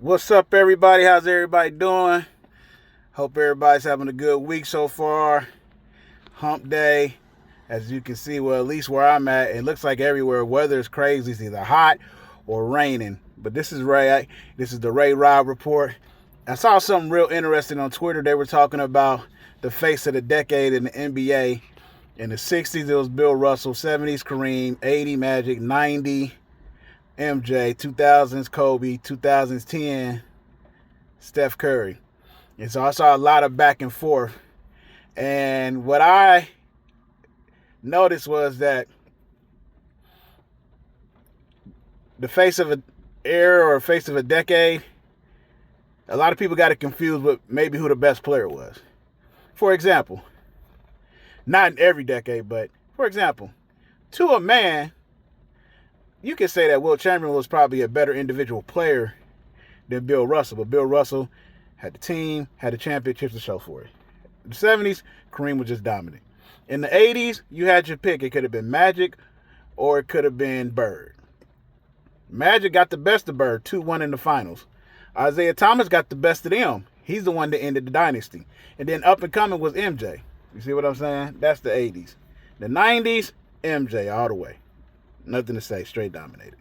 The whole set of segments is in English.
What's up, everybody? How's everybody doing? Hope everybody's having a good week so far. Hump day. As you can see, well, at least where I'm at, it looks like everywhere weather is crazy. It's either hot or raining. But this is Ray. This is the Ray Rob Report. I saw something real interesting on Twitter. They were talking about the face of the decade in the NBA. In the 60s, it was Bill Russell. 70s, Kareem. 80, Magic. 90, MJ. 2000s, Kobe. 2010, Steph Curry. And so I saw a lot of back and forth. And what I noticed was that the face of an era or face of a decade, a lot of people got it confused with maybe who the best player was. For example, not in every decade, but for example, to a man, you could say that Wilt Chamberlain was probably a better individual player than Bill Russell, but Bill Russell had the team, had the championships to show for it. In the 70s, Kareem was just dominant. In the 80s, you had your pick. It could have been Magic or it could have been Bird. Magic got the best of Bird, 2-1 in the finals. Isaiah Thomas got the best of them. He's the one that ended the dynasty. And then up and coming was MJ. You see what I'm saying? That's the 80s. The 90s, MJ all the way. Nothing to say, straight dominated.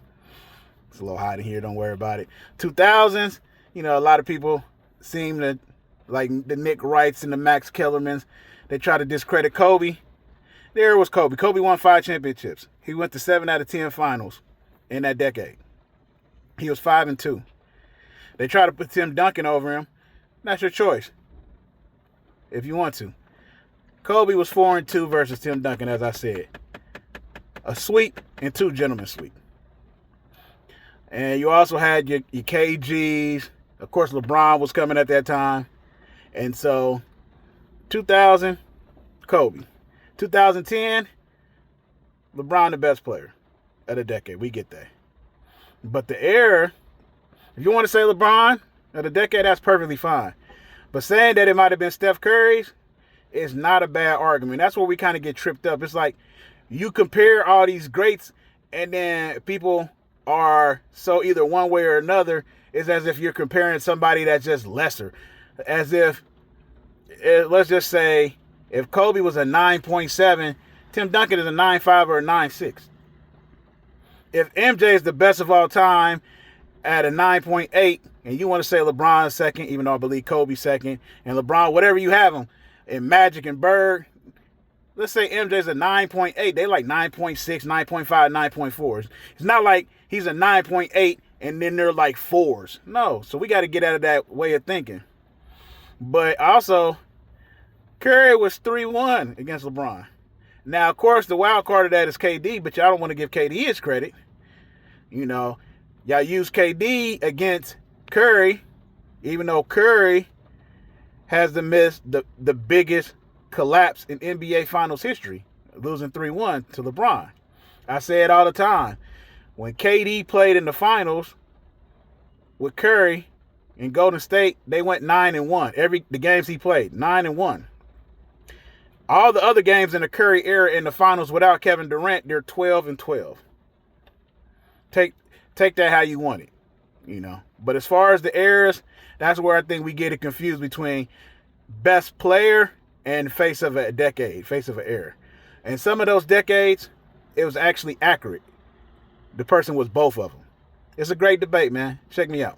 It's a little hot in here, don't worry about it. 2000s, a lot of people seem to, like the Nick Wrights and the Max Kellermans, they try to discredit Kobe. There was Kobe. Kobe won 5 championships. He went to 7 out of 10 finals in that decade. He was 5-2. They try to put Tim Duncan over him. That's your choice, if you want to. Kobe was 4-2 versus Tim Duncan, as I said. A sweep and 2 gentlemen's sweep. And you also had your KGs. Of course, LeBron was coming at that time. And so, 2000, Kobe. 2010, LeBron the best player of the decade. We get that. But the era, if you want to say LeBron of the decade, that's perfectly fine. But saying that it might have been Steph Curry's is not a bad argument. That's where we kind of get tripped up. It's like you compare all these greats and then people are so either one way or another. It's as if you're comparing somebody that's just lesser. As if, let's just say, if Kobe was a 9.7, Tim Duncan is a 9.5 or a 9.6. If MJ is the best of all time at a 9.8, and you want to say LeBron second, even though I believe Kobe second, and LeBron, whatever you have him, in Magic and Bird, let's say MJ's a 9.8. They like 9.6, 9.5, 9.4s. It's not like he's a 9.8 and then they're like 4s. No. So we got to get out of that way of thinking. But also, Curry was 3-1 against LeBron. Now, of course, the wild card of that is KD, but y'all don't want to give KD his credit. Y'all use KD against Curry, even though Curry has the biggest collapse in NBA Finals history, losing 3-1 to LeBron. I say it all the time. When KD played in the finals with Curry in Golden State, they went 9-1. The games he played, 9-1. All the other games in the Curry era in the finals without Kevin Durant, they're 12-12. Take that how you want it, But as far as the eras, that's where I think we get it confused between best player and face of a decade, face of an era. And some of those decades, it was actually accurate. The person was both of them. It's a great debate, man. Check me out.